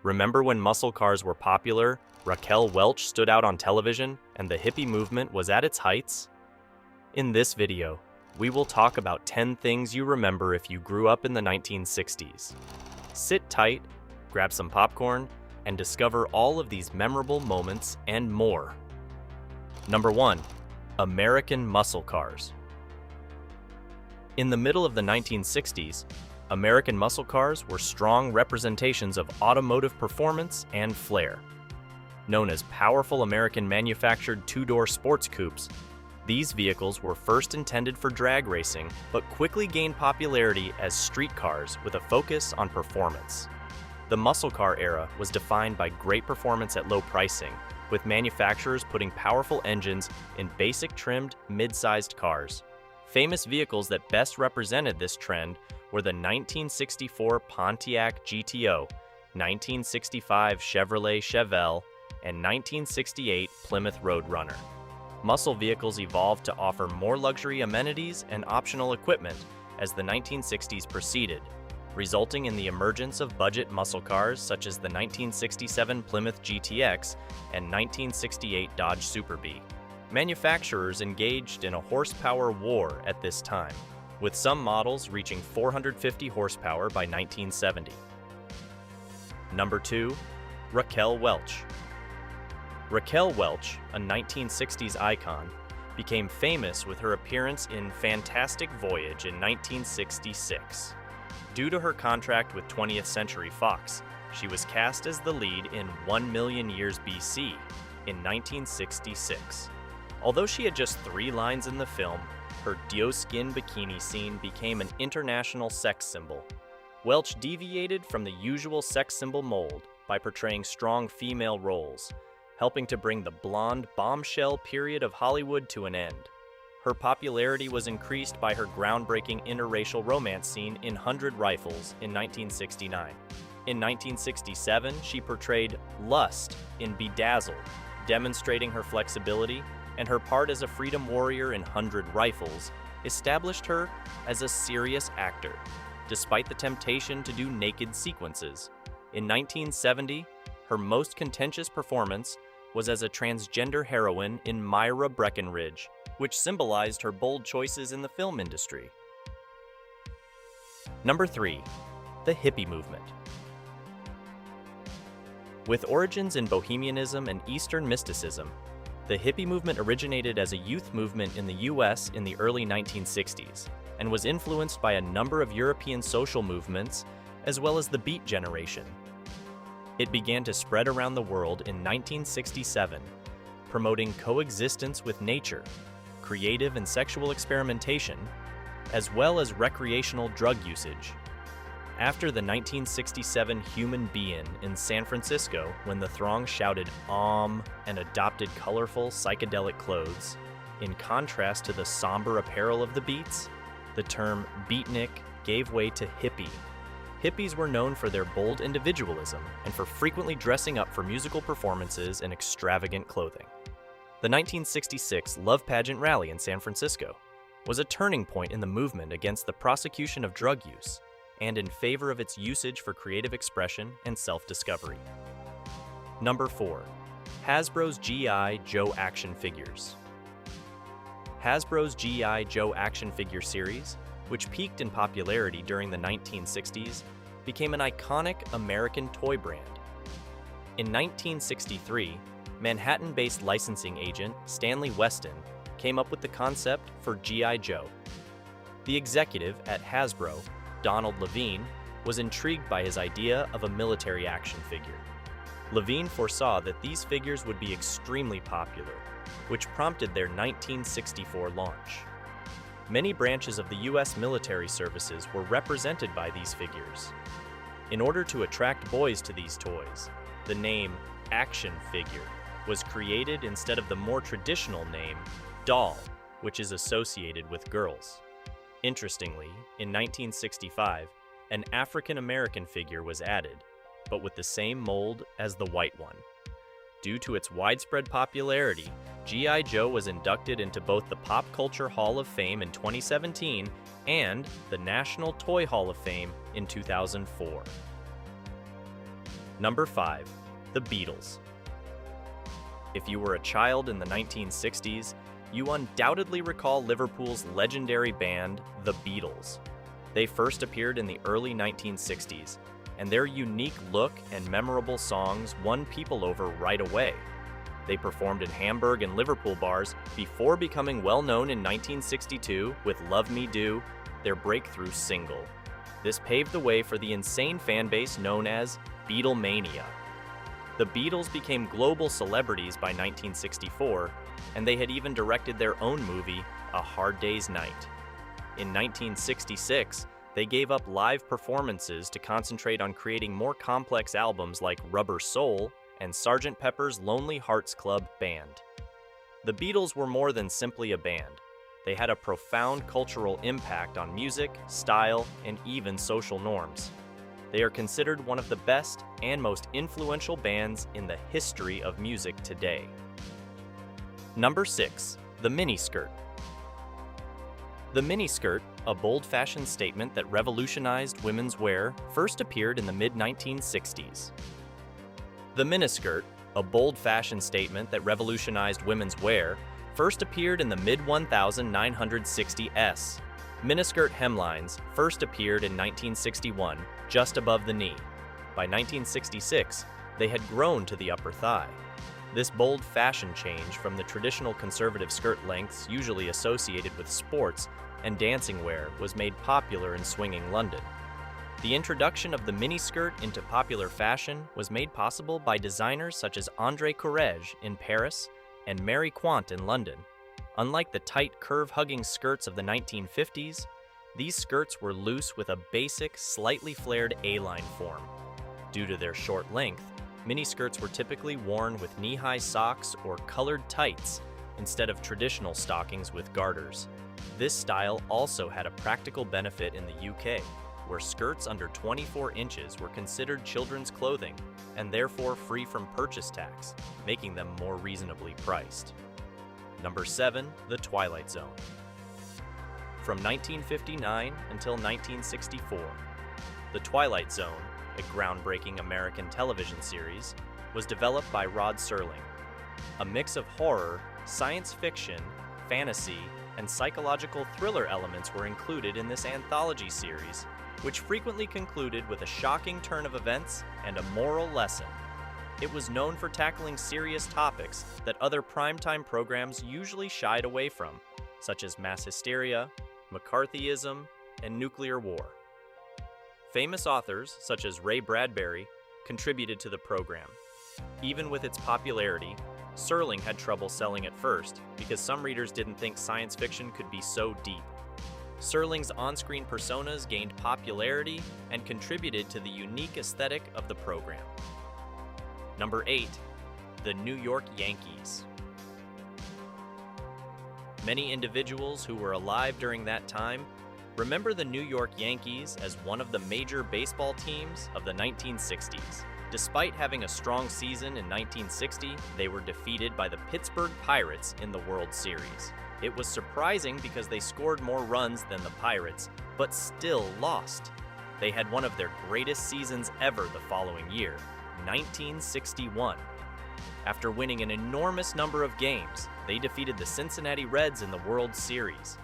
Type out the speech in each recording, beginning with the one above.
Remember when muscle cars were popular, Raquel Welch stood out on television, and the hippie movement was at its heights? In this video, we will talk about 10 things you remember if you grew up in the 1960s. Sit tight, grab some popcorn, and discover all of these memorable moments and more. Number 1. American muscle cars. In the middle of the 1960s, American muscle cars were strong representations of automotive performance and flair. Known as powerful American-manufactured two-door sports coupes, these vehicles were first intended for drag racing, but quickly gained popularity as street cars with a focus on performance. The muscle car era was defined by great performance at low pricing, with manufacturers putting powerful engines in basic trimmed, mid-sized cars. Famous vehicles that best represented this trend were the 1964 Pontiac GTO, 1965 Chevrolet Chevelle, and 1968 Plymouth Roadrunner. Muscle vehicles evolved to offer more luxury amenities and optional equipment as the 1960s proceeded, resulting in the emergence of budget muscle cars such as the 1967 Plymouth GTX and 1968 Dodge Super Bee. Manufacturers engaged in a horsepower war at this time, with some models reaching 450 horsepower by 1970. Number 2. Raquel Welch. Raquel Welch, a 1960s icon, became famous with her appearance in Fantastic Voyage in 1966. Due to her contract with 20th Century Fox, she was cast as the lead in 1 Million Years BC in 1966. Although she had just 3 lines in the film, her doe-skin bikini scene became an international sex symbol. Welch deviated from the usual sex symbol mold by portraying strong female roles, helping to bring the blonde bombshell period of Hollywood to an end. Her popularity was increased by her groundbreaking interracial romance scene in 100 Rifles in 1969. In 1967, she portrayed Lust in Bedazzled, demonstrating her flexibility, and her part as a freedom warrior in 100 Rifles established her as a serious actor, despite the temptation to do naked sequences. In 1970, her most contentious performance was as a transgender heroine in Myra Breckenridge, which symbolized her bold choices in the film industry. Number 3. The hippie movement. With origins in bohemianism and Eastern mysticism, the hippie movement originated as a youth movement in the US in the early 1960s and was influenced by a number of European social movements as well as the Beat generation. It began to spread around the world in 1967, promoting coexistence with nature, creative and sexual experimentation, as well as recreational drug usage. After the 1967 Human Be-In in San Francisco, when the throng shouted and adopted colorful psychedelic clothes, in contrast to the somber apparel of the Beats, the term beatnik gave way to hippie. Hippies were known for their bold individualism and for frequently dressing up for musical performances in extravagant clothing. The 1966 Love Pageant rally in San Francisco was a turning point in the movement against the prosecution of drug use and in favor of its usage for creative expression and self-discovery. Number 4. Hasbro's G.I. Joe action figures. Hasbro's G.I. Joe action figure series, which peaked in popularity during the 1960s, became an iconic American toy brand. In 1963, Manhattan-based licensing agent Stanley Weston came up with the concept for G.I. Joe. The executive at Hasbro, Donald Levine, was intrigued by his idea of a military action figure. Levine foresaw that these figures would be extremely popular, which prompted their 1964 launch. Many branches of the U.S. military services were represented by these figures. In order to attract boys to these toys, the name action figure was created instead of the more traditional name doll, which is associated with girls. Interestingly, in 1965, an African-American figure was added, but with the same mold as the white one. Due to its widespread popularity, G.I. Joe was inducted into both the Pop Culture Hall of Fame in 2017 and the National Toy Hall of Fame in 2004. Number 5. The Beatles. If you were a child in the 1960s, you undoubtedly recall Liverpool's legendary band, The Beatles. They first appeared in the early 1960s, and their unique look and memorable songs won people over right away. They performed in Hamburg and Liverpool bars before becoming well-known in 1962 with Love Me Do, their breakthrough single. This paved the way for the insane fan base known as Beatlemania. The Beatles became global celebrities by 1964, and they had even directed their own movie, A Hard Day's Night. In 1966, they gave up live performances to concentrate on creating more complex albums like Rubber Soul and Sgt. Pepper's Lonely Hearts Club Band. The Beatles were more than simply a band. They had a profound cultural impact on music, style, and even social norms. They are considered one of the best and most influential bands in the history of music today. Number 6. The miniskirt. The miniskirt, a bold fashion statement that revolutionized women's wear, first appeared in the mid-1960s. The miniskirt, a bold fashion statement that revolutionized women's wear, first appeared in the mid-1960s. Miniskirt hemlines first appeared in 1961, just above the knee. By 1966, they had grown to the upper thigh. This bold fashion change from the traditional conservative skirt lengths usually associated with sports and dancing wear was made popular in swinging London. The introduction of the miniskirt into popular fashion was made possible by designers such as André Courrèges in Paris and Mary Quant in London. Unlike the tight, curve-hugging skirts of the 1950s, these skirts were loose with a basic, slightly flared A-line form. Due to their short length, miniskirts were typically worn with knee-high socks or colored tights instead of traditional stockings with garters. This style also had a practical benefit in the UK, where skirts under 24 inches were considered children's clothing and therefore free from purchase tax, making them more reasonably priced. Number 7. The Twilight Zone. From 1959 until 1964, The Twilight Zone, a groundbreaking American television series, was developed by Rod Serling. A mix of horror, science fiction, fantasy, and psychological thriller elements were included in this anthology series, which frequently concluded with a shocking turn of events and a moral lesson. It was known for tackling serious topics that other primetime programs usually shied away from, such as mass hysteria, McCarthyism, and nuclear war. Famous authors, such as Ray Bradbury, contributed to the program. Even with its popularity, Serling had trouble selling at first because some readers didn't think science fiction could be so deep. Serling's on-screen personas gained popularity and contributed to the unique aesthetic of the program. Number 8. The New York Yankees. Many individuals who were alive during that time remember the New York Yankees as one of the major baseball teams of the 1960s. Despite having a strong season in 1960, they were defeated by the Pittsburgh Pirates in the World Series. It was surprising because they scored more runs than the Pirates, but still lost. They had one of their greatest seasons ever the following year, 1961. After winning an enormous number of games, they defeated the Cincinnati Reds in the World Series.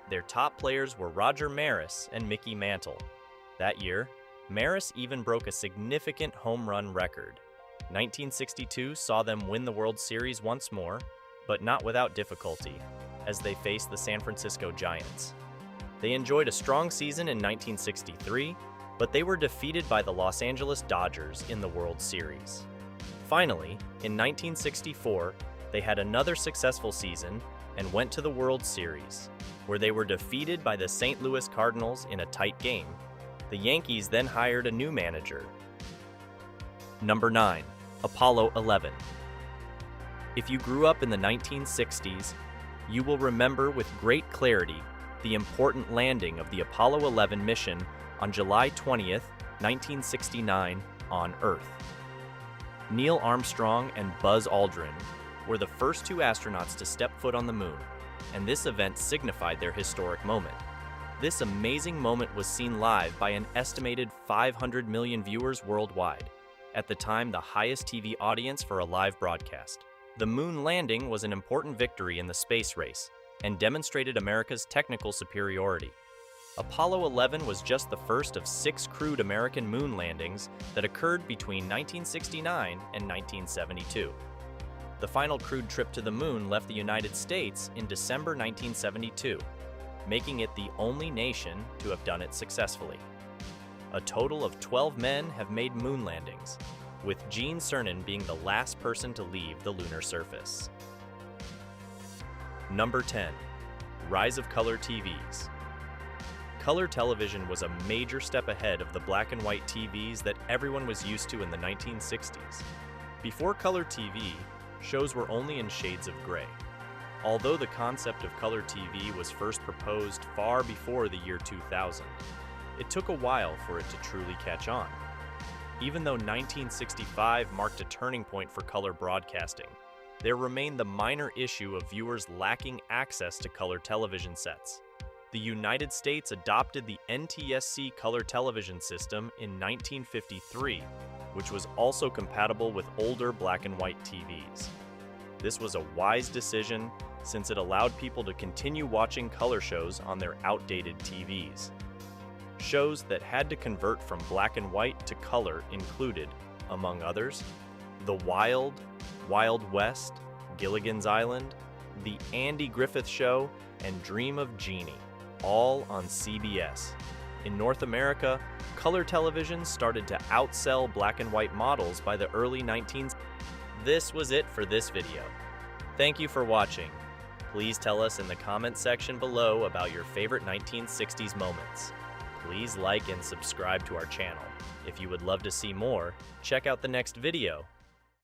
Their top players were Roger Maris and Mickey Mantle. That year, Maris even broke a significant home run record. 1962 saw them win the World Series once more, but not without difficulty, as they faced the San Francisco Giants. They enjoyed a strong season in 1963, but they were defeated by the Los Angeles Dodgers in the World Series. Finally, in 1964, they had another successful season and went to the World Series, where they were defeated by the St. Louis Cardinals in a tight game. The Yankees then hired a new manager. Number 9. Apollo 11. If you grew up in the 1960s, you will remember with great clarity the important landing of the Apollo 11 mission on July 20th, 1969, on Earth. Neil Armstrong and Buzz Aldrin were the first two astronauts to step foot on the moon, and this event signified their historic moment. This amazing moment was seen live by an estimated 500 million viewers worldwide. at the time the highest TV audience for a live broadcast. The moon landing was an important victory in the space race and demonstrated America's technical superiority. Apollo 11 was just the first of 6 crewed American moon landings that occurred between 1969 and 1972. The final crewed trip to the moon left the United States in December 1972, making it the only nation to have done it successfully. A total of 12 men have made moon landings, with Gene Cernan being the last person to leave the lunar surface. Number 10. Rise of color TVs. Color television was a major step ahead of the black and white TVs that everyone was used to in the 1960s. Before color TV, shows were only in shades of gray. Although the concept of color TV was first proposed far before the year 2000, it took a while for it to truly catch on. Even though 1965 marked a turning point for color broadcasting, there remained the minor issue of viewers lacking access to color television sets. The United States adopted the NTSC color television system in 1953, which was also compatible with older black and white TVs. This was a wise decision since it allowed people to continue watching color shows on their outdated TVs. Shows that had to convert from black and white to color included, among others, The Wild, Wild West, Gilligan's Island, The Andy Griffith Show, and Dream of Jeannie, all on CBS. In North America, color television started to outsell black and white models by the early 1960s. This was it for this video. Thank you for watching. Please tell us in the comments section below about your favorite 1960s moments. Please like and subscribe to our channel. If you would love to see more, check out the next video.